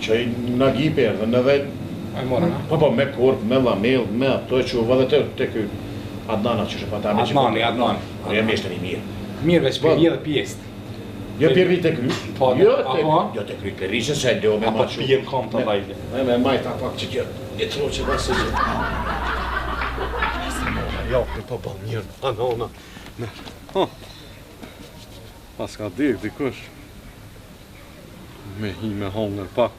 që në gjipe erdhe në dhe... Po, me korp, me lamel, me ato që u vëdhe të ky Adnana që shë patame që... Adnani. Po, jam ishte një mirë. Mirë veç për vje dhe pjesë. Jo pirri të kry. Jo të kry, pirri që se do me ma që... Apo pijem kam të dajle. Me majta pak që kjo, e tro që basë që... Ja, po ba mirë, anona. Merë. Pas ka dik dikush. Me hi me hongër pak.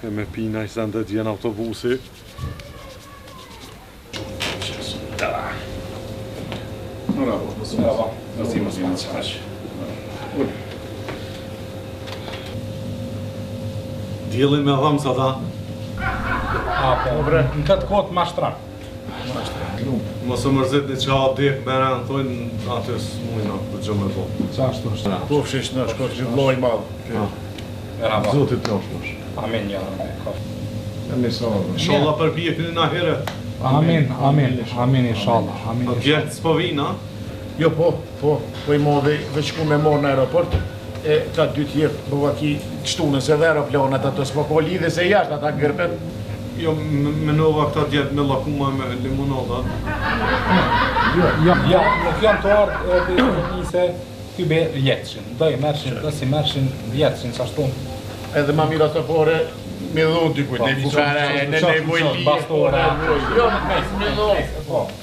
E me pina i sendet jenë autobusi. Bravo. Mos qaq. Djeli me dhamë sa ta. Në këtë kohë ma shtrak. Mos e mërzit një qa dik me rënë, thujnë atës mujna për gjë me bo. Qa ashtu është? Po fshish në shkot që vloj madhë. Zotit të është. Amin, ja. Inshallah për pjekën në heret. Amin, inshallah. A tjertë s'po vina? Jo, po i modhe veç ku me morë në aeroport, e ta dy tjertë bëva ki kështunës edhe aeroplanat ato s'po po lidhe se jashtë ata gërpet. Jo, menova këta djetë me lakuma me limonada. Ja, nuk janë të ardhë njëse ty be jetëshin. Doj mërshin, dësi mërshin vjetëshin, sa shtunë. Edhe ma mira të pore, me dhonë t'i kujt, ne fukare, ne nevoj lije, jo, me dhonë,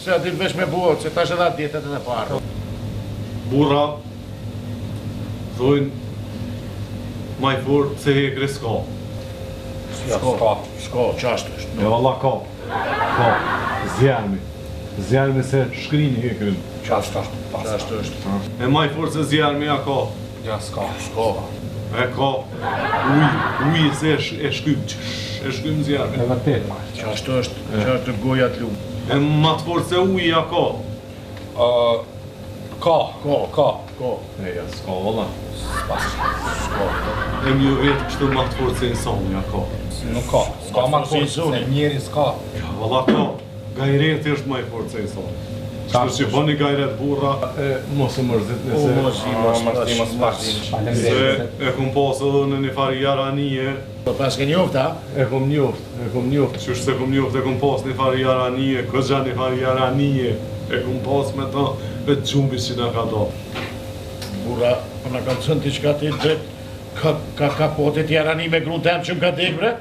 se ati vesh me buot, se tash edhe atë djetet edhe parë. Burra, thujnë, majfur se hekri s'ka. S'ka, qashtë është. E valla ka, zjarmi se shkrini hekrin. Qashtë është. E majfur se zjarmi a ka. Ja, s'ka. E ka, uj se e shkym zjarmi. E vërtet. Qashtë është goja t'lumë. E matë forë se uj a ka. Ka. E ja, s'ka valla. E mjë vetë kështë matë forë se insani a ka. Nuk ka. S'ka ma të forë se njeri s'ka. Ja, valla ka. Gajreti është maj forë se insani. Shtë që bëni gajret burra, mos e mërzit nëse... Se e kum pasë edhe në një farë jaranije. Po pas ke njoft, a? E kum njoft. Qështë se kum njoft e kum pasë një farë jaranije, këgja një farë jaranije. E kum pasë me ta e gjumbi që nga ka do. Burra, po në kam cënë t'i qka ti drejt, ka potit jarani me grunë tem që më ka dek, bre?